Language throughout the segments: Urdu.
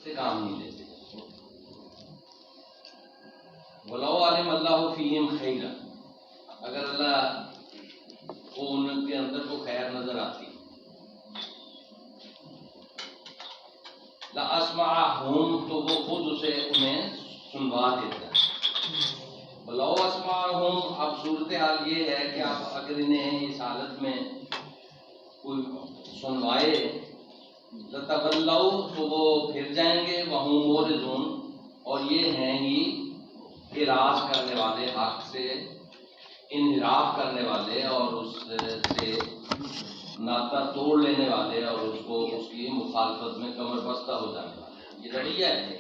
سے کام نہیں لیتے. وَلَوْ عَلِمَ اللَّهُ فِيهِمْ خَيْرًا، اگر اللہ کو ان کے اندر کو خیر نظر آتی، لَأَسْمَعَهُمْ، تو وہ خود اسے انہیں سنوا دیتا ہے. وَلَوْ أَسْمَعَهُمْ، اب صورتحال یہ ہے کہ آپ اگر انہیں اس حالت میں کوئی سنوائے، لَتَوَلَّوْا، تو وہ پھر جائیں گے، وَهُمْ مُعْرِضُونَ، اور یہ ہیں ہی اعراض کرنے والے، حق سے انحراف کرنے والے اور اس سے ناطہ توڑ لینے والے اور اس کو اس کی مخالفت میں کمر بستہ ہو جانے والے. یہ رویہ ہے.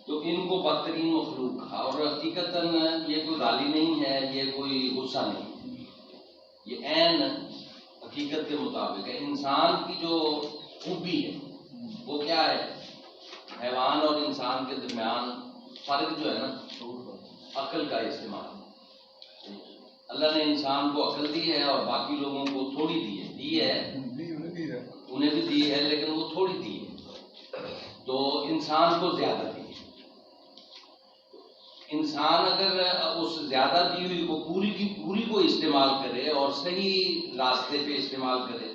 تو ان کو بدترین مخلوق کہا، اور حقیقتاً یہ کوئی گالی نہیں ہے، یہ کوئی غصہ نہیں، یہ عین حقیقت کے مطابق ہے. انسان کی جو خوبی ہے وہ کیا ہے؟ حیوان اور انسان کے درمیان فرق جو ہے نا، عقل کا استعمال. اللہ نے انسان کو عقل دی ہے اور باقی لوگوں کو تھوڑی دی ہے، انہیں بھی دی ہے لیکن وہ تھوڑی دی ہے، تو انسان کو زیادہ دی ہے. انسان اگر اس زیادہ دی ہوئی کو پوری کی پوری کو استعمال کرے اور صحیح راستے پہ استعمال کرے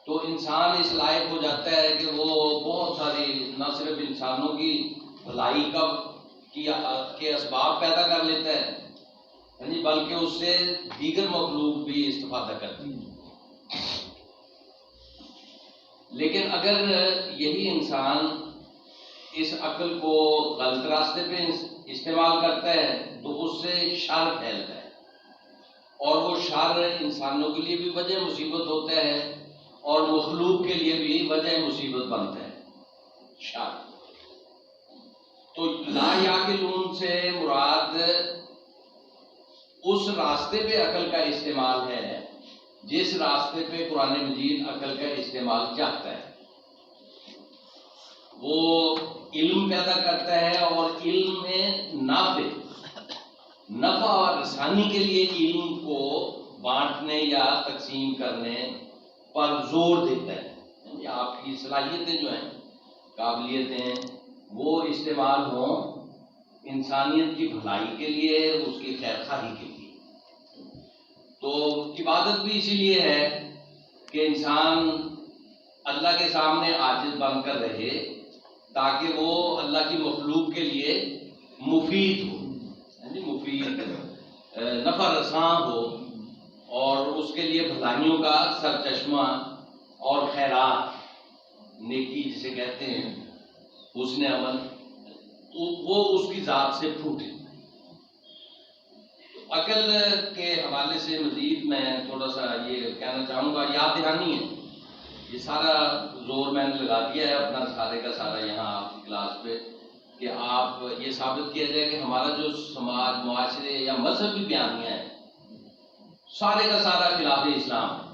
تو انسان اس لائق ہو جاتا ہے کہ وہ بہت ساری نہ صرف انسانوں کی بھلائی کے اسباب پیدا کر لیتا ہے، بلکہ اس سے دیگر مخلوق بھی استفادہ کرتی ہے. لیکن اگر یہی انسان اس عقل کو غلط راستے پہ استعمال کرتا ہے تو اس سے شر پھیلتا ہے، اور وہ شر انسانوں کے لیے بھی وجہ مصیبت ہوتا ہے اور مخلوق کے لیے بھی وجہ مصیبت بنتا ہے شر. تو لا یعقلون سے مراد اس راستے پہ عقل کا استعمال ہے جس راستے پہ قرآن مجید عقل کا استعمال چاہتا ہے. وہ علم پیدا کرتا ہے اور علم میں نفع اور رسانی کے لیے علم کو بانٹنے یا تقسیم کرنے پر زور دیتا ہے. آپ کی صلاحیتیں جو ہیں، قابلیتیں، وہ استعمال ہوں انسانیت کی بھلائی کے لیے، اس کی خیر خواہی کے لیے. تو عبادت بھی اسی لیے ہے کہ انسان اللہ کے سامنے عاجز بن کر رہے تاکہ وہ اللہ کی مخلوق کے لیے مفید ہو، مفید نفع رساں ہو، اور اس کے لیے بھلائیوں کا سرچشمہ اور خیرات، نیکی جسے کہتے ہیں، حسن عمل، وہ اس کی ذات سے پھوٹے. عقل کے حوالے سے مزید میں تھوڑا سا یہ کہنا چاہوں گا، یاد دہانی ہے. یہ سارا زور میں نے لگا دیا ہے اپنا سارے کا سارا یہاں آپ کی کلاس پہ کہ آپ یہ ثابت کیا جائے کہ ہمارا جو سماج، معاشرے یا مذہبی بیانیہ ہے سارے کا سارا خلاف اسلام ہے.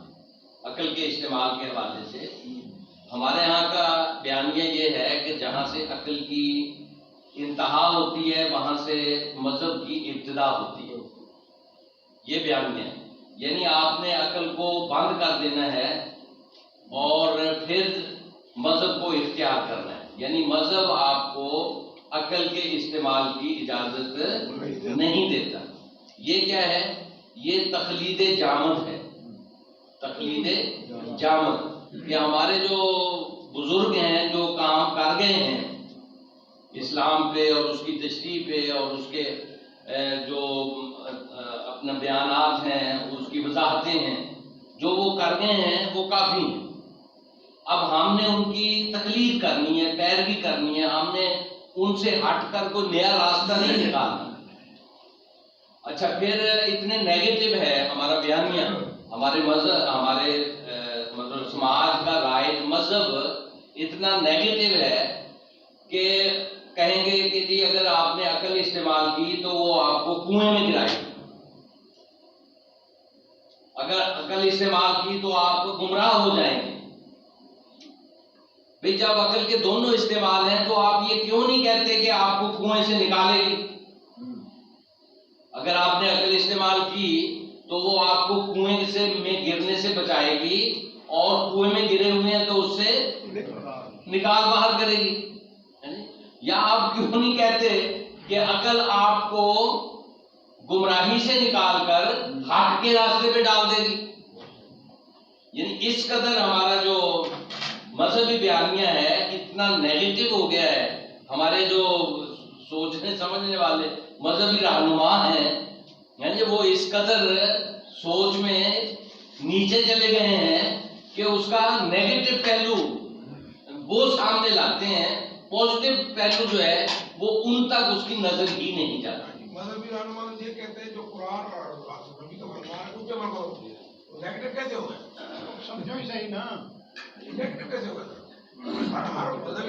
عقل کے استعمال کے حوالے سے ہمارے ہاں کا بیانیہ یہ ہے کہ جہاں سے عقل کی انتہا ہوتی ہے وہاں سے مذہب کی ابتدا ہوتی ہے. یہ بیانیہ ہے، یعنی آپ نے عقل کو بند کر دینا ہے اور پھر مذہب کو اختیار کرنا ہے. یعنی مذہب آپ کو عقل کے استعمال کی اجازت نہیں دیتا. یہ کیا ہے؟ یہ تقلید جامد ہے. تقلید جامد کہ ہمارے جو بزرگ ہیں جو کام کر گئے ہیں اسلام پہ اور اس کی تشریح پہ اور اس کے جو اپنے بیانات ہیں، اس کی وضاحتیں ہیں، جو وہ کر گئے ہیں وہ کافی ہیں. اب ہم نے ان کی تقلید کرنی ہے، پیروی کرنی ہے. ہم نے ان سے ہٹ کر کوئی نیا راستہ نہیں نکالنا. اچھا، پھر اتنے نیگیٹو ہے ہمارا بیانیہ، ہمارے مذہب، ہمارے مطلب سماج کا رائج مذہب اتنا نیگیٹو ہے کہ کہیں گے کہ جی اگر آپ نے عقل استعمال کی تو وہ آپ کو کنویں میں گرائے گی، اگر عقل استعمال کی تو آپ گمراہ ہو جائیں گے. بھئی جب عقل کے دونوں استعمال ہیں تو آپ یہ کیوں نہیں کہتے کہ آپ کو کنویں سے نکالے گی؟ اگر آپ نے عقل استعمال کی تو وہ آپ کو کنویں میں گرنے سے بچائے گی اور کنویں میں گرے ہوئے ہیں تو اس سے نکال باہر کرے گی. یا آپ کیوں نہیں کہتے کہ عقل آپ کو گمراہی سے نکال کر حق کے راستے پہ ڈال دے گی. یعنی اس قدر ہمارا جو مذہبی بیانیہ ہے اتنا نیگیٹو ہو گیا ہے. ہمارے جو سوچنے سمجھنے والے مذہبی رہنما ہیں یعنی وہ اس قدر سوچ میں نیچے چلے گئے ہیں کہ اس کا نیگیٹو پہلو وہ سامنے لاتے ہیں, پازیٹو پہلو جو ہے وہ ان تک اس کی نظر ہی نہیں جاتی. مذہبی رہنما یہ کہتے ہیں جو قرآن اور نبی کا فرمان ہے اس پہ عمل کرو. نیگیٹو کیسے ہوگا؟ سمجھو ہی صحیح نا, نیگیٹو کیسے ہوگا؟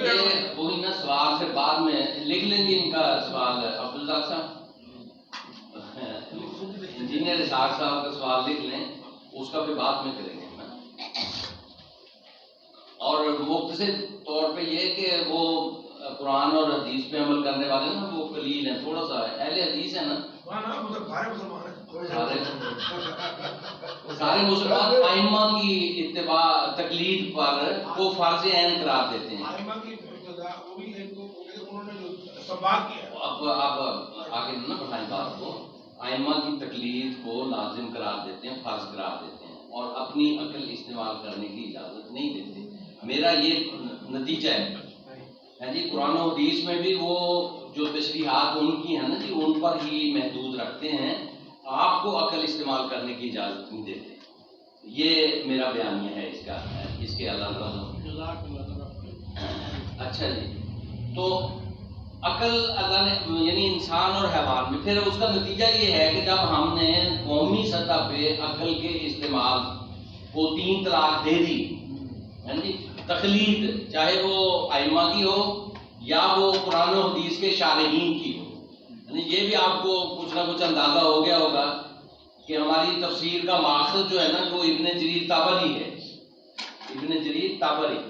یہ وہی نا سوال سے بعد میں لکھ لیں گے. ان کا سوال ہے عبدالرزاق صاحب, انجینئر اسحاق صاحب کا سوال لکھ لیں, اس کا پھر بعد میں کریں گے. اور مختصر طور پہ یہ کہ وہ قرآن اور حدیث پہ عمل کرنے والے نا وہ قلیل ہیں, تھوڑا سا اہل حدیث ہیں نا, سارے مسلمان ائمہ کی اتباع تقلید پر وہ فرض عین قرار دیتے ہیں. اب آپ آگے نہ بڑھائیں بات کو. ائمہ کی تقلید کو لازم قرار دیتے ہیں, فرض قرار دیتے ہیں اور اپنی عقل استعمال کرنے کی اجازت نہیں دیتے. میرا یہ نتیجہ ہے جی. قرآن و حدیث میں بھی وہ جو تشریحات ان کی ہیں نا جی ان پر ہی محدود رکھتے ہیں, آپ کو عقل استعمال کرنے کی اجازت نہیں دیتے. یہ میرا بیانیہ ہے اس کا, اس کے علاوہ. اچھا جی, تو عقل اللہ نے یعنی انسان اور حیوان میں, پھر اس کا نتیجہ یہ ہے کہ جب ہم نے قومی سطح پہ عقل کے استعمال کو 3 طلاق دے دی جی, تقلید چاہے وہ ائمہ کی ہو یا وہ قرآن و حدیث کے شارحین کی ہو, یعنی یہ بھی آپ کو کچھ نہ کچھ اندازہ ہو گیا ہوگا کہ ہماری تفسیر کا مقصد جو ہے نا وہ ابن جریر طبری ہے. ابن جریر طبری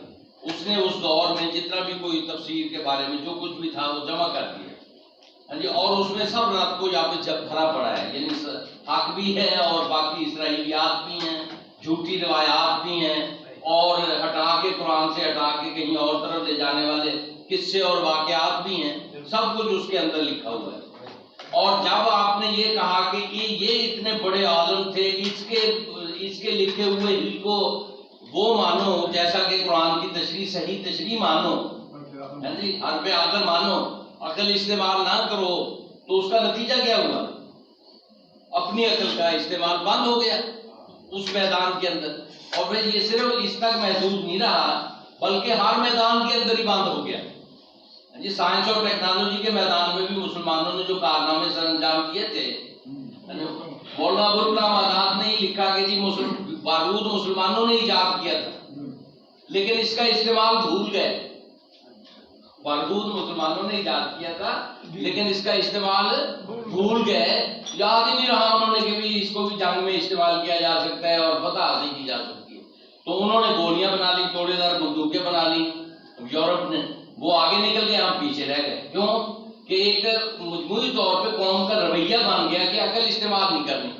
اس نے اس دور میں جتنا بھی کوئی تفسیر کے بارے میں جو کچھ بھی تھا وہ جمع کر دیا جی, اور اس میں سب رات کو یہاں پہ بھرا پڑا ہے. یعنی حق بھی ہے اور باقی اسرائیلیات بھی ہیں, جھوٹی روایات بھی ہیں, اور ہٹا کے قرآن سے ہٹا کے کہیں اور طرف لے جانے والے قصے اور واقعات بھی ہیں. سب کچھ اس کے اندر لکھا ہوا ہے. اور جب آپ نے یہ کہا کہ یہ اتنے بڑے عالم تھے, اس کے لکھے ہوئے ہی کو وہ مانو جیسا کہ قرآن کی تشریح صحیح تشریح مانو جی, حرف عقل مانو, عقل استعمال نہ کرو, تو اس کا نتیجہ کیا ہوا؟ اپنی عقل کا استعمال بند ہو گیا اس میدان کے اندر. اور پھر یہ صرف اس تک محدود نہیں رہا بلکہ ہر میدان کے اندر ہی بند ہو گیا جی. سائنس اور ٹیکنالوجی کے میدان میں بھی مسلمانوں نے جو کارنامے سر انجام دیے تھے, مولانا ابوالکلام آزاد نے ہی لکھا کہ جی بارود مسلمانوں نے ایجاد کیا تھا, لیکن اس کا استعمال بھول گئے. بارود مسلمانوں نے ایجاد کیا تھا لیکن اس کا استعمال بھول گئے. یاد ہی نہیں رہا انہوں نے کہ بھی اس کو بھی جنگ میں استعمال کیا جا سکتا ہے اور فتح حاصل کی جا سکتی ہے. تو انہوں نے گولیاں بنا لی, توڑے دار بندوقیں بنا لی. یورپ نے وہ آگے نکل کے ہم پیچھے رہ گئے. کیوں کہ ایک مجموعی طور پہ قوم کا رویہ بن گیا کہ عقل استعمال نہیں کرنی.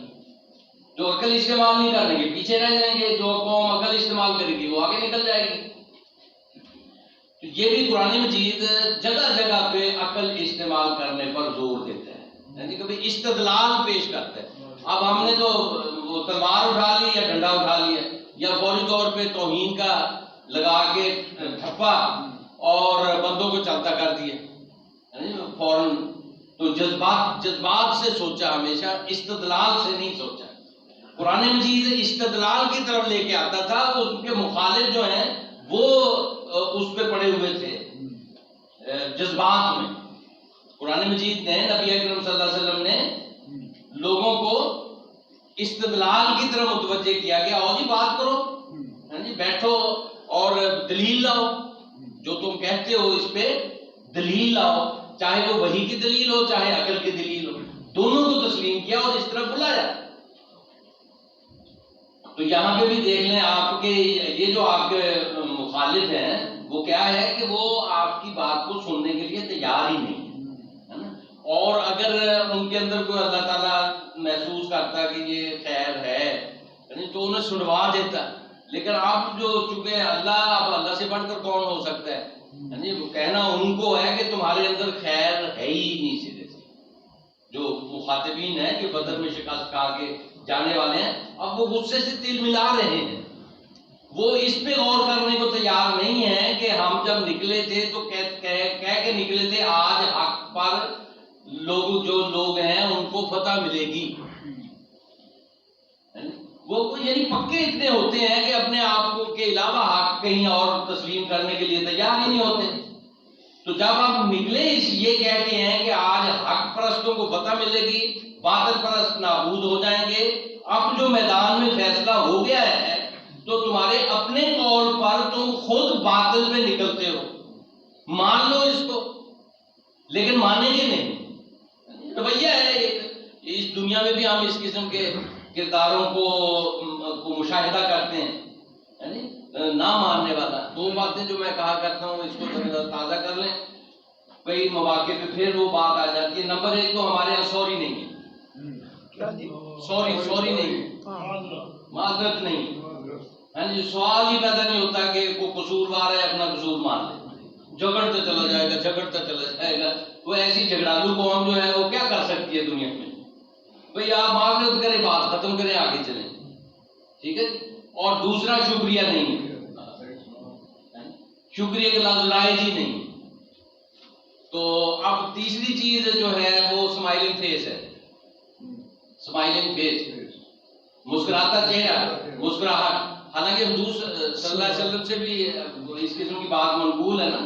جو عقل استعمال نہیں کرنے کے پیچھے رہ جائیں گے, جو قوم عقل استعمال کرے گی وہ آگے نکل جائے گی. تو یہ بھی قرآن مجید جگہ جگہ پہ عقل استعمال کرنے پر زور دیتا ہے, یعنی کبھی استدلال پیش کرتا ہے. اب ہم نے تو وہ تلوار اٹھا لی یا ڈنڈا اٹھا لیا یا فوری طور پہ توہین کا لگا کے ٹھپا اور بندوں کو چلتا کر دیا فوراً. تو جذبات سے سوچا, ہمیشہ استدلال سے نہیں سوچا. قرآن مجید استدلال کی طرف لے کے آتا تھا, اس کے مخالف جو ہیں وہ اس پہ پڑے ہوئے تھے جذبات میں. قرآن مجید نے نبی اکرم صلی اللہ علیہ وسلم نے لوگوں کو استدلال کی طرف متوجہ کیا کہ آؤ جی بات کرو, بیٹھو اور دلیل لاؤ, جو تم کہتے ہو اس پہ دلیل لاؤ, چاہے وہ وحی کی دلیل ہو چاہے عقل کی دلیل ہو, دونوں کو تسلیم کیا اور اس طرف بلایا. تو یہاں پہ بھی دیکھ لیں آپ کے یہ جو آپ کے مخالف ہیں وہ کیا ہے کہ وہ آپ کی بات کو سننے کے لیے تیار ہی نہیں ہے نا. اور اگر ان کے اندر کوئی اللہ تعالیٰ محسوس کرتا کہ یہ خیر ہے تو انہیں سنوا دیتا, لیکن اب جو چونکہ اللہ، اب اللہ سے بڑھ کر کون ہو سکتا ہے، یعنی کہنا ان کو ہے کہ تمہارے اندر خیر ہے ہی نہیں سرے سے. جو مخاطبین ہیں کہ بدر میں شکست کھا کے جانے والے ہیں، اب وہ غصے سے تل ملا رہے ہیں. وہ اس پہ غور کرنے کو تیار نہیں ہے کہ ہم جب نکلے تھے تو کہہ کے نکلے تھے آج حق پر جو لوگ ہیں ان کو فتح ملے گی. وہ یعنی پکے اتنے ہوتے ہیں کہ اپنے آپ کو کے علاوہ حق کہیں اور تسلیم کرنے کے لیے تیار ہی نہیں ہوتے. تو جب آپ نکلے یہ کہہ کے ہیں کہ آج حق پرستوں کو فتح ملے گی، باطل پرست نابود ہو جائیں گے، اب جو میدان میں فیصلہ ہو گیا ہے تو تمہارے اپنے قول پر تم خود باطل پہ نکلتے ہو. مان لو اس کو، لیکن مانیں گے نہیں. رویہ ہے اس دنیا میں بھی ہم اس قسم کے کرداروں کو مشاہدہ کرتے ہیں، یعنی نہ ماننے والا. دو باتیں جو میں کہا کرتا ہوں اس کو تازہ کر لیں. کئی مواقع پہ پھر وہ بات آ جاتی ہے. نمبر ایک تو ہمارے یہاں سوری نہیں ہے، سوری نہیں ہے، معذرت نہیں ہے. ہاں جی، سوال ہی پیدا نہیں ہوتا کہ کوئی قصوروار ہے اپنا قصور مان لے. جھگڑتا چلا جائے گا، جھگڑتا چلا جائے گا. وہ ایسی جھگڑالو قوم جو ہے وہ کیا کر سکتی ہے دنیا میں؟ بھئی آپ معذرت کریں، بات ختم کریں، آگے چلیں. ٹھیک ہے. اور دوسرا شکریہ نہیں ہے، شکریہ کا لفظ رائج ہی نہیں. تو اب تیسری چیز جو ہے وہ اسمائلنگ فیس ہے. اسمائلنگ فیس، مسکراتا چہرہ، مسکراہٹ. حالانکہ حضور صلی اللہ علیہ وسلم سے بھی اس قسم کی بات منقول ہے نا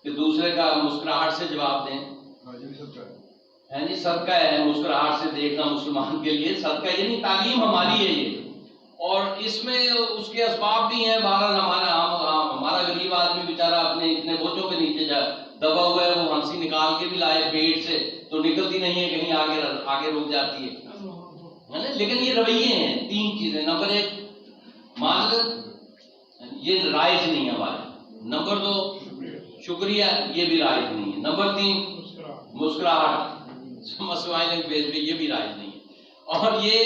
کہ دوسرے کا مسکراہٹ سے جواب دیں. ہے جی، صدقہ ہے مسکراہٹ سے دیکھنا مسلمان کے لیے صدقہ، یعنی تعلیم ہماری ہے یہ. اور اس میں اس کے اسباب بھی ہیں. بہرحال ہمارا غریب آدمی بیچارہ اپنے اتنے بوجھوں کے نیچے دبا ہوا ہے، وہ ہنسی نکال کے بھی لائے پیٹ سے تو نکلتی نہیں ہے، کہیں آگے رک جاتی ہے. لیکن یہ رویے ہیں. تین چیزیں. نمبر ایک معذرت، یہ رائج نہیں ہے ہمارے. نمبر دو شکریہ، یہ بھی رائج نہیں ہے. نمبر تین مسکراہٹ، اسمائلنگ فیس پہ، یہ بھی رائج نہیں ہے. اور یہ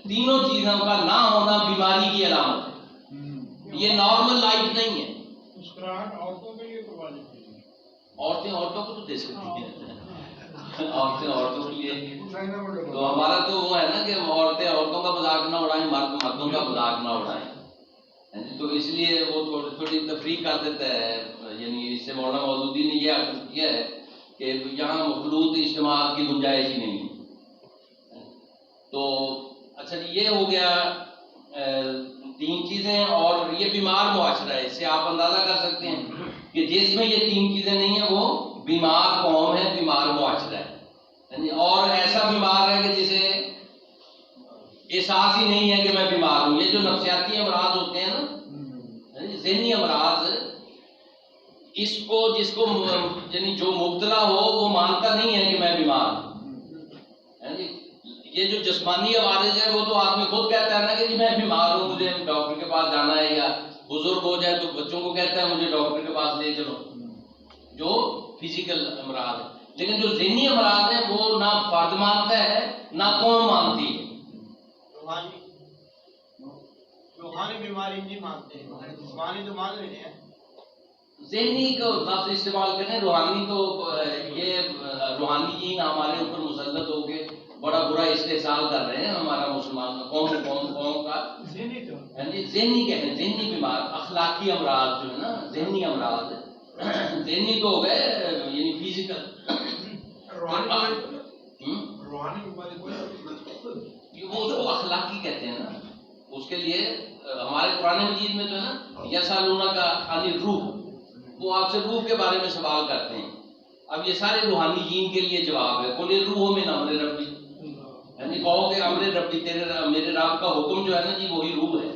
تینوں چیزوں کا نہ ہونا بیماری کی علامت ہے. یہ نارمل لائف نہیں ہے. مسکراہٹ عورتوں کے لیے تو واجب نہیں ہے. عورتیں عورتوں کو تو دے سکتی ہیں، عورتیں عورتوں کے لیے. تو ہمارا تو وہ ہے نا کہ عورتیں عورتوں کا مذاق نہ اڑائیں، مرد مردوں کا مذاق نہ اڑائیں. تو اس لیے وہ تھوڑی تفریق کر دیتا ہے. یعنی اس سے مولانا مودودی نے یہ عقد کیا ہے کہ یہاں مخلوط اجتماعات کی گنجائش ہی نہیں ہے. تو اچھا جی، یہ ہو گیا تین چیزیں. اور یہ بیمار معاشرہ ہے. اس سے آپ اندازہ کر سکتے ہیں کہ جس میں یہ تین چیزیں نہیں ہیں وہ بیمار قوم ہے، بیمار معاشرہ ہے. اور ایسا بیمار ہے کہ جسے احساس ہی نہیں ہے کہ میں بیمار ہوں. یہ جو نفسیاتی امراض ہوتے ہیں نا، ذہنی امراض، اس کو جس کو یعنی جو مبتلا ہو وہ مانتا نہیں ہے کہ میں بیمار ہوں. یہ جو جسمانی عوارض ہے وہ تو آدمی خود کہتا ہے نا کہ جی میں بیمار ہوں، مجھے ڈاکٹر کے پاس جانا ہے. یا بزرگ ہو جائے تو بچوں کو کہتا ہے مجھے ڈاکٹر کے پاس لے چلو، جو فزیکل امراض ہے. لیکن جو ذہنی امراض ہیں وہ نہ فرد مانتا ہے نہ قوم مانتی ہے. روحانی بیماری نہیں مانتے ہیں، جسمانی تو مان رہے ہیں. ذہنی کو لفظ استعمال کریں. روحانی تو یہ روحانی جین ہمارے اوپر مسلط ہو کے بڑا برا استحصال کر رہے ہیں ہمارا مسلمان قوم کا. ذہنی کہتے ہیں، ذہنی بیمار. اخلاقی امراض جو ہے نا، ذہنی امراض، ذہنی تو ہو گئے یعنی فزیکل. وہ اس کو اخلاقی کہتے ہیں نا. اس کے لیے ہمارے قرآن مجید میں جو ہے نا یسالونک عن الروح، وہ آپ سے روح کے بارے میں سوال کرتے ہیں. اب یہ سارے روحانی جین کے لیے جواب ہے. قل الروح من امر ربی، یعنی کہو کہ امر ربی، میرے رب کا حکم جو ہے نا جی وہی روح ہے.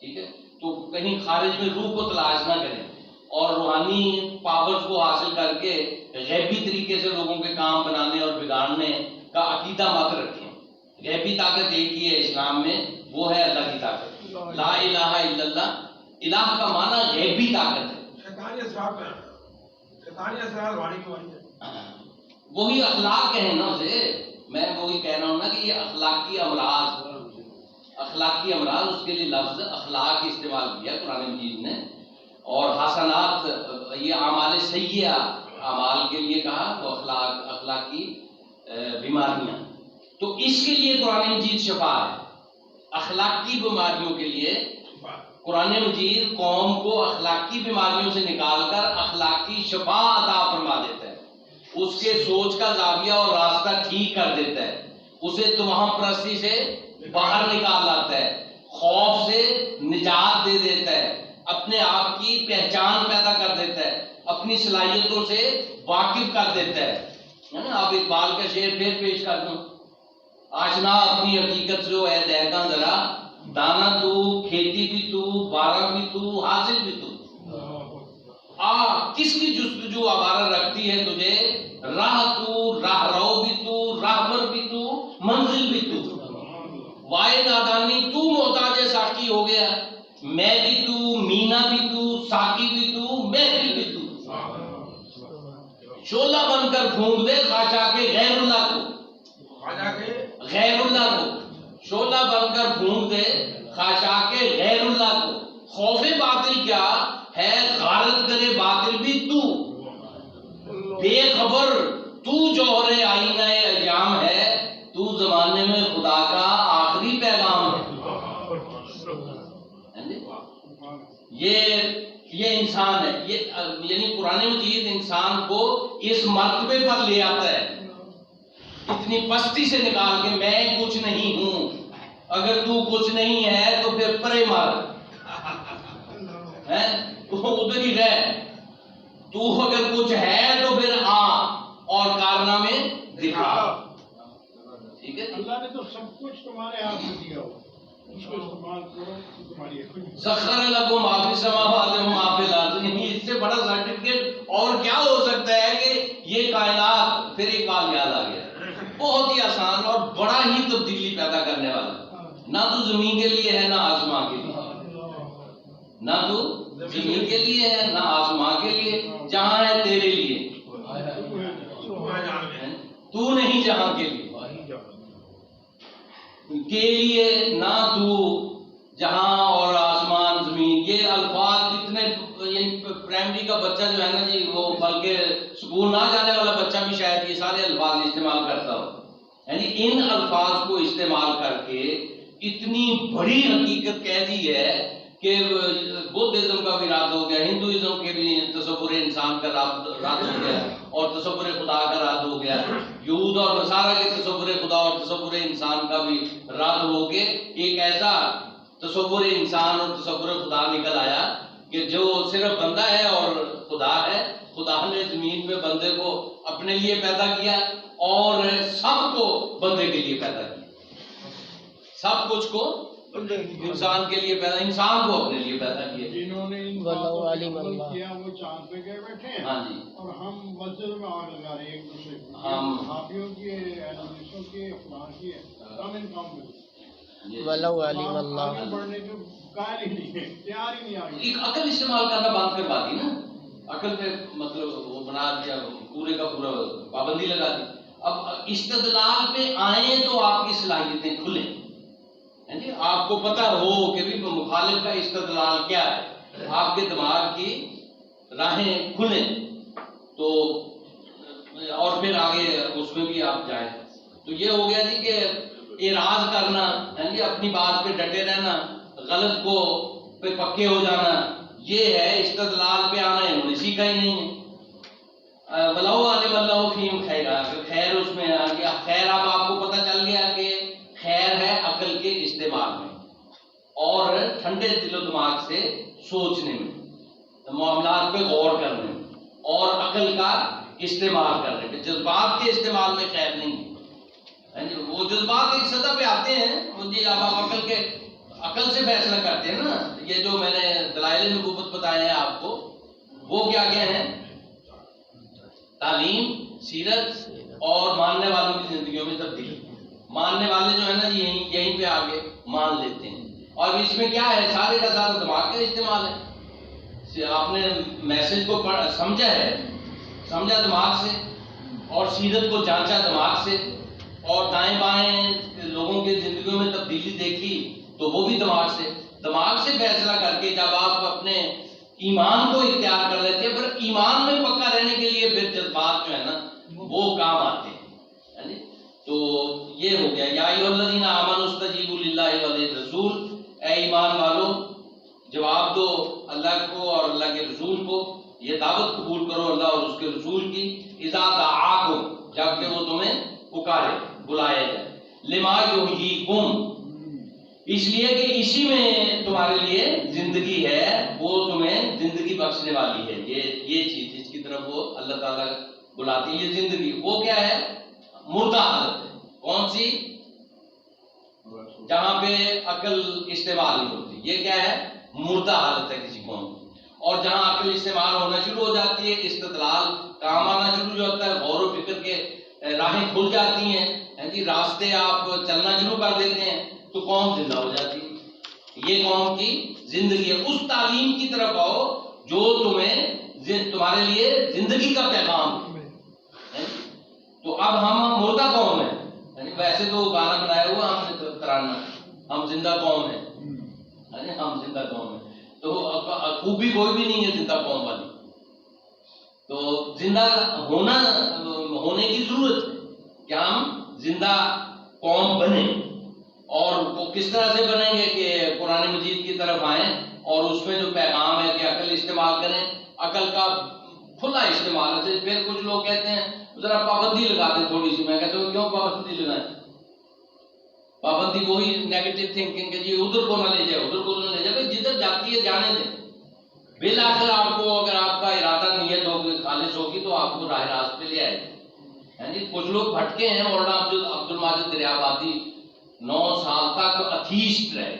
ٹھیک ہے. تو کہیں خارج میں روح کو تلاش نہ کریں اور روحانی پاورز کو حاصل کر کے غیبی طریقے سے لوگوں کے کام بنانے اور بگاڑنے کا عقیدہ مت رکھیں. غیبی طاقت ایک ہی ہے اسلام میں، وہ ہے اللہ کی طاقت. لا الہ الا اللہ. الہ کا معنی غیبی طاقت ہے. وہی اخلاق کہیں نا اسے. میں وہی کہہ رہا ہوں نا کہ یہ اخلاقی امراض، اخلاقی امراض، اس کے لیے لفظ اخلاق استعمال کیا قرآن مجید نے، اور حسنات یہ اعمال سیئہ اعمال کے لیے کہا، تو اخلاقی بیماریاں، تو اس کے لیے قرآن مجید شفا ہے۔ اخلاقی بیماریوں کے لیے قرآن مجید قوم کو اخلاقی بیماریوں سے نکال کر اخلاقی شفا عطا فرما دیتا ہے، اس کے سوچ کا زاویہ اور راستہ ٹھیک کر دیتا ہے، اسے توہم پرستی سے باہر نکال لاتا ہے، خوف سے نجات دے دیتا ہے، اپنے آپ کی پہچان پیدا کر دیتا ہے، اپنی صلاحیتوں سے واقف کر دیتا ہے نا۔ آپ اقبال کا شعر پھر پیش کر دوں، آشنا اپنی حقیقت سے اے دہقاں ذرا، دانا تو، کھیتی بھی تو، بارہ بھی تو، حاصل بھی تو، کس کی جستجو آوارہ رکھتی ہے تجھے، راہ تو، راہ رو بھی تو، راہبر بھی تو، منزل بھی تو، وائے نادانی تو محتاج ساقی ہو گیا، میں بھی تو، مینا بھی تو، ساقی بھی تو، محفل بھی تو، شعلہ بن کر پھونک دے خاشاک غیر اللہ کو، غیر اللہ کو شعلہ بن کر پھونک دے خاشاک غیر اللہ کو، خوف باطل کیا ہے غارت کرے باطل بھی تو، بے خبر تو جوہر آئینہ ایام ہے، تو زمانے میں خدا کا آخری پیغام ہے۔ یہ انسان ہے، یہ یعنی قرآن مجید انسان کو اس مرتبے پر لے آتا ہے، اتنی پستی سے نکال کے میں کچھ نہیں ہوں، اگر تو کچھ نہیں ہے تو پھر پرے مار، ادھر ہی رہ، تو اگر کچھ ہے تو پھر آ اور کارنامے دکھا، ٹھیک ہے۔ اللہ نے تو سب کچھ تمہارے ہاتھ میں دیا ہو، اس کو استعمال کرو، تمہاری سخر لکم ما فی السماوات و ما فی الارض، اس سے بڑا سرٹیفکیٹ اور کیا ہو سکتا ہے کہ یہ کائنات، پھر ایک بات یاد آ گیا، بہت ہی آسان اور بڑا ہی تبدیلی پیدا کرنے والا، نہ تو زمین کے لیے ہے نہ آسمان کے لیے، نہ تو زمین کے لیے ہے نہ آسمان کے لیے، جہاں ہے تیرے لیے، تو نہیں جہاں کے لیے نہ تو جہاں اور آسمان زمین، یہ الفاظ اتنے، پرائمری کا بچہ جو ہے نا جی، وہ بلکہ اسکول نہ جانے والا بچہ بھی شاید یہ سارے الفاظ استعمال کرتا ہو، یعنی ان الفاظ کو استعمال کر کے اتنی بڑی حقیقت کہہ دی ہے کہ بدھزم کا بھی رد ہو گیا، ہندوازم کے بھی تصور انسان کا رد ہو گیا، اور تصور خدا کا رد ہو گیا، یہود اور نصارہ کے تصور خدا اور تصور انسان کا بھی رد ہو کے ایک ایسا تصور انسان اور تصور خدا نکل آیا کہ جو صرف بندہ ہے اور خدا ہے۔ خدا نے زمین میں بندے کو اپنے لیے پیدا کیا اور سب کو بندے کے لیے پیدا کیا، سب کچھ کو انسان کے لیے پیدا، انسان کو اپنے لیے پیدا کیا۔ جنہوں نے کیا وہ چاند پہ گئے بیٹھے ہیں، ہاں جی، اور ہم مسجد میں آگ لگا رہے ہیں ایک دوسرے کو، ہم صحابیوں کی، اہلِ کی، فلاں کی، ہم ان کام میں ولو علم اللہ، آگے بڑھنے کے قائل ہی نہیں ہے، تیار ہی نہیں آگے۔ ایک عقل استعمال کرنا بند کروا دی نا، عقل پہ مطلب وہ بنا دیا، پورے کا پورا پابندی لگا دی۔ اب استدلال پہ آئیں تو آپ کی صلاحیتیں کھلیں، جی آپ کو پتہ ہو کہ بھی مخالف کا استدلال کیا ہے، آپ کے دماغ کی راہیں کھلیں تو، اور پھر آگے اس میں بھی آپ جائیں۔ تو یہ ہو گیا جی کہ اعراض کرنا، جی اپنی بات پہ ڈٹے رہنا، غلط کو پہ پکے ہو جانا، یہ ہے استدلال پہ آنا، انہوں نے سیکھا ہی نہیں ہے۔ وَلَوْ عَلِمَ اللَّهُ فِيهِمْ خَيْرًا، خیر اس میں آ گیا، خیر اب آپ کو پتہ چل گیا کہ خیر ہے عقل کے استعمال میں اور ٹھنڈے دل و دماغ سے سوچنے میں، معاملات پہ غور کرنے میں اور عقل کا استعمال کرنے میں، جذبات کے استعمال میں خیر نہیں ہے۔ وہ جذبات ایک سطح پہ آتے ہیں جی، اب آپ عقل سے فیصلہ کرتے ہیں نا، یہ جو میں نے دلائل نبوت بتائے ہیں آپ کو، وہ کیا کیا ہیں؟ تعلیم، سیرت اور ماننے والوں کی زندگیوں میں تبدیلی۔ ماننے والے جو ہے نا یہیں پہ آگے مان لیتے ہیں، اور اس میں کیا ہے، سارے کا سارا دماغ کا استعمال ہے۔ آپ نے میسج کو سمجھا ہے، سمجھا دماغ سے، اور سیرت کو جانچا دماغ سے، اور دائیں بائیں لوگوں کی زندگیوں میں تبدیلی دیکھی تو وہ بھی دماغ سے فیصلہ کر کے جب آپ اپنے ایمان کو اختیار کر لیتے ہیں، پھر ایمان میں پکا رہنے کے لیے پھر جذبات جو ہے نا وہ کام آتے ہیں. تو یہ ہو گیا یا ایھا الذین آمنوا استجیبوا للہ وللرسول، اے ایمان والو جواب دو اللہ کو اور اللہ کے رسول کو، یہ دعوت قبول کرو اللہ اور اس کے رسول کی، اذا دعاکم جب کہ وہ تمہیں پکارے بلایا جائے، لما یحییکم اس لیے کہ اسی میں تمہارے لیے زندگی ہے، وہ تمہیں زندگی بخشنے والی ہے. یہ چیز جس کی طرف وہ اللہ تعالیٰ بلاتی ہے، یہ زندگی وہ کیا ہے؟ مردہ حالت ہے. کون سی؟ جہاں پہ عقل استعمال نہیں ہوتی، یہ کیا ہے؟ مردہ حالت ہے کسی قوم کی. اور جہاں عقل استعمال ہونا شروع ہو جاتی ہے، استدلال کام آنا شروع ہو جاتا ہے، غور و فکر کے راہیں کھل جاتی ہیں، راستے آپ چلنا شروع کر دیتے ہیں، تو قوم زندہ ہو جاتی ہے. یہ قوم کی زندگی ہے. اس تعلیم کی طرف آؤ جو تمہارے لیے زندگی کا پیغام ہے. تو اب ہم مردہ قوم ہیں، یعنی ویسے تو گانا بنایا ہوا ہم نے ترانہ، ہم زندہ قوم ہیں، ہم زندہ قوم ہیں. تو خوبی کوئی بھی نہیں ہے زندہ قوم والی. تو زندہ ہونے کی ضرورت ہے کہ ہم زندہ قوم بنیں. اور وہ کس طرح سے بنیں گے کہ قرآن مجید کی طرف آئیں اور اس میں جو پیغام ہے کہ عقل استعمال کریں، عقل کا کھلا استعمال ہے. پھر کچھ لوگ کہتے ہیں ذرا پابندی لگا دیں تھوڑی سی. میں کہتا ہوں کیوں پابندی لگائیں؟ پابندی وہی نیگیٹو تھنکنگ کہ جی ادھر کو نہ لے جائے، ادھر کو نہ لے جائے. جدھر جاتی ہے جانے دیں. بالآخر آپ کو اگر آپ کا ارادہ نیت ہوگی خالص ہوگی تو آپ کو راہ راست پہ لے آئے گی. کچھ لوگ بھٹکے ہیں. مولانا عبد الماجد دریابادی 9 سال تک اتھیسٹ رہے،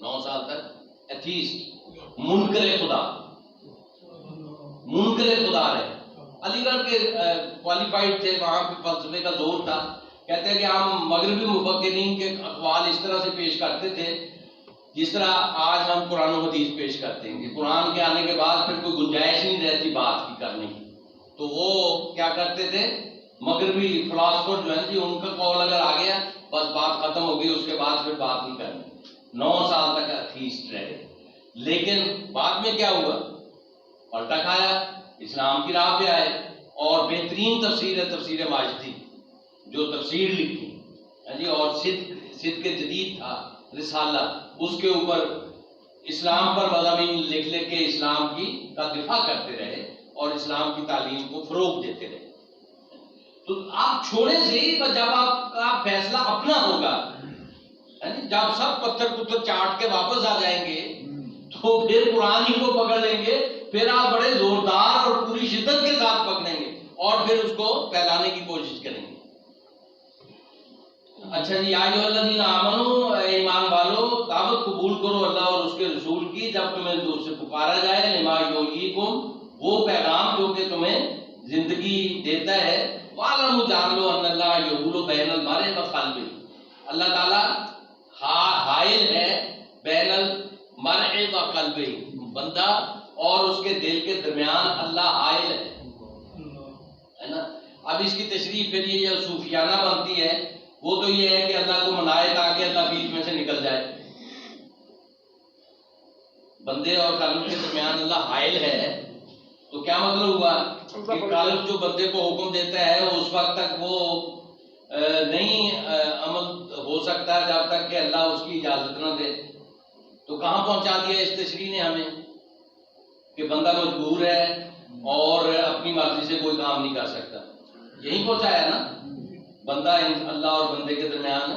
9 سال تک اتھیسٹ، منکر خدا رہے. علی گڑھ کے کوالیفائڈ تھے، وہاں پہ فلسفے کا دور تھا. کہتے ہیں کہ ہم مغربی مفکرین کے اقوال اس طرح سے پیش کرتے تھے جس طرح آج ہم قرآن و حدیث پیش کرتے ہیں، کہ قرآن کے آنے کے بعد پھر کوئی گنجائش نہیں رہتی بات کی کرنے کی. تو وہ کیا کرتے تھے؟ مغربی فلاسفر جو ہیں جی ان کا قول اگر آ گیا بس بات ختم ہو گئی، اس کے بعد پھر بات نہیں کرنی. 9 سال تک اتھیسٹ رہے. لیکن بعد میں کیا ہوا؟ پلٹا کھایا، اسلام کی راہ پہ آئے. اور بہترین تفسیر ہے تفسیر ماجدی، جو تفسیر لکھی اور صدق جدید تھا رسالہ، اس کے اوپر اسلام پر مضامین لکھ کے اسلام کا دفاع کرتے رہے اور اسلام کی تعلیم کو فروغ دیتے رہے. تو آپ چھوڑے سے ہی جب آپ کا فیصلہ اپنا ہوگا، جب سب پتھر چاٹ کے واپس آ جائیں گے تو پھر قرآن ہی کو پکڑ لیں گے. پھر آپ بڑے زوردار اور پوری شدت کے ساتھ پکڑیں گے اور پھر اس کو پھیلانے کی کوشش کریں گے. اچھا جی، یا ایھا الذین آمنو، ایمان والو دعوت قبول کرو اللہ اور اس کے رسول کی جب تمہیں دور سے پکارا جائے، لما یحییکم وہ پیغام جو کہ تمہیں زندگی دیتا ہے. وَاعْلَمُوا جان لو ان اللہ یحول بین المرء وقلبہ، اللہ تعالیٰ حائل ہے بین المرء وقلبہ، بندہ اور اس کے دل کے درمیان اللہ حائل ہے نا. اب اس کی تشریح پھر یہ صوفیانہ بنتی ہے، وہ تو یہ ہے کہ اللہ کو منائے تاکہ اللہ بیچ میں سے نکل جائے. بندے اور قلب کے درمیان اللہ حائل ہے تو کیا مطلب ہوا کہ قلب جو بندے کو حکم دیتا ہے اس وقت تک وہ نہیں عمل ہو سکتا جب تک کہ اللہ اس کی اجازت نہ دے. تو کہاں پہنچا دیا اس تشریح نے ہمیں کہ بندہ مجبور ہے اور اپنی مرضی سے کوئی کام نہیں کر سکتا. یہی پہنچایا نا. بندہ اللہ اور بندے کے درمیان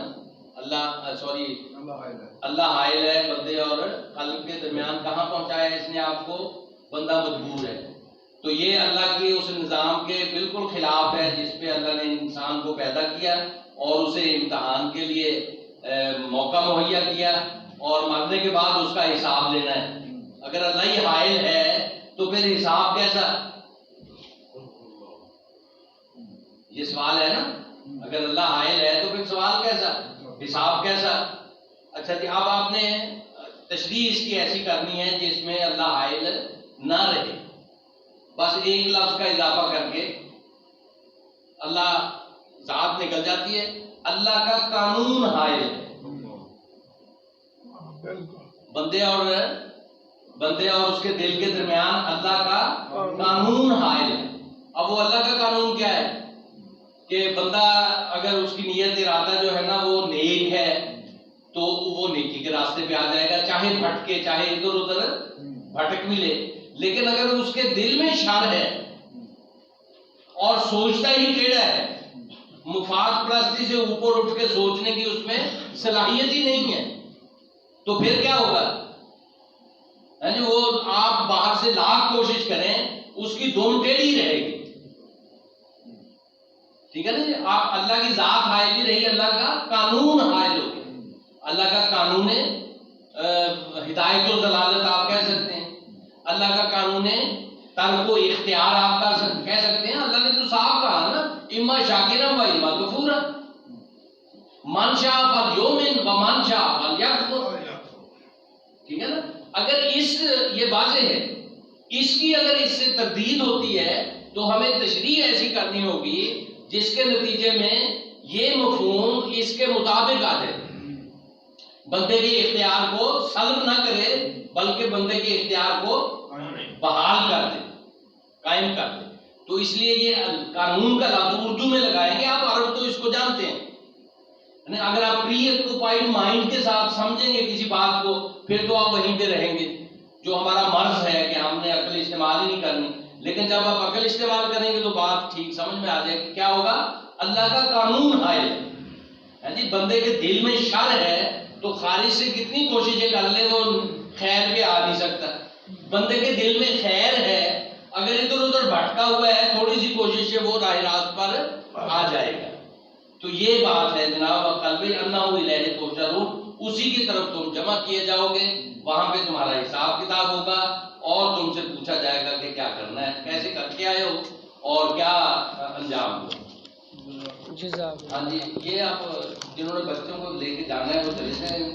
اللہ حائل ہے بندے اور قلب کے درمیان. کہاں پہنچایا اس نے آپ کو؟ بندہ مجبور ہے. تو یہ اللہ کے اس نظام کے بالکل خلاف ہے جس پہ اللہ نے انسان کو پیدا کیا اور اسے امتحان کے لیے موقع مہیا کیا اور مرنے کے بعد اس کا حساب لینا ہے. اگر اللہ ہی حائل ہے تو پھر حساب کیسا؟ یہ سوال ہے نا. اگر اللہ حائل ہے تو پھر سوال کیسا، حساب کیسا؟ اچھا جی، اب آپ نے تشریح اس کی ایسی کرنی ہے جس میں اللہ حائل نہ رہے، بس ایک لفظ کا اضافہ کر کے اللہ ذات نکل جاتی ہے. اللہ کا قانون حائل ہے. بندے اور اس کے دل کے درمیان اللہ کا قانون حائل ہے. اب وہ اللہ کا قانون کیا ہے کہ بندہ اگر اس کی نیت ارادہ جو ہے نا وہ نیک ہے تو وہ نیکی کے راستے پہ آ جائے گا، چاہے بھٹکے، چاہے ادھر ادھر بھٹک ملے. لیکن اگر اس کے دل میں شر ہے اور سوچتا ہی ٹیڑھا ہے، مفاد پرستی سے اوپر اٹھ کے سوچنے کی اس میں صلاحیت ہی نہیں ہے، تو پھر کیا ہوگا؟ وہ آپ باہر سے لاکھ کوشش کریں اس کی دم ٹیڑھی رہے گی. ٹھیک ہے نا جی؟ آپ اللہ کی ذات حائل نہیں رہی، اللہ کا قانون حائل ہو گیا. اللہ کا قانون ہدایت و ضلالت آپ کہہ سکتے ہیں، اللہ کا قانون ترک و اختیار آپ کہہ سکتے ہیں. اللہ نے تو صاف کہا نا، اما شاکرا و اما کفورا، من شاء فلیؤمن و من شاء فلیکفر. ٹھیک ہے نا؟ اگر یہ واضح ہے، اس کی اگر اس سے تردید ہوتی ہے تو ہمیں تشریح ایسی کرنی ہوگی جس کے نتیجے میں یہ مفہوم اس کے مطابق آ جائے، بندے کے اختیار کو سلب نہ کرے بلکہ بندے کے اختیار کو بحال کر دے، قائم کر دے. تو اس لیے یہ قانون کا لفظ اردو میں لگائیں گے، آپ عرب تو اس کو جانتے ہیں. اگر آپ پری آکوپائڈ مائنڈ کے ساتھ سمجھیں گے کسی بات کو پھر تو آپ وہیں پہ رہیں گے، جو ہمارا مرض ہے کہ ہم نے عقل استعمال ہی نہیں کرنی. لیکن جب آپ عقل استعمال کریں گے تو بات ٹھیک سمجھ میں آ جائے گی. کیا ہوگا؟ اللہ کا قانون حائل ہے جی. بندے کے دل میں شر ہے تو خارج سے کتنی کوششیں کر لے وہ خیر پہ آ نہیں سکتا. بندے کے دل میں خیر ہے، اگر ادھر ادھر بھٹکا ہوا ہے تھوڑی سی کوشش سے وہ راہ راست پر آ جائے گا. تو یہ بات ہے جناب، قلب انہ الیہ تحشرون، اسی کی طرف تم جمع کیے جاؤ گے، وہاں پہ تمہارا حساب کتاب ہوگا اور تم سے پوچھا جائے گا کہ کیا کرنا ہے، کیسے کر کے آئے ہو اور کیا انجام ہو. ہاں جی، یہ آپ جنہوں نے بچوں کو لے کے جانا ہے وہ چلے جائیں.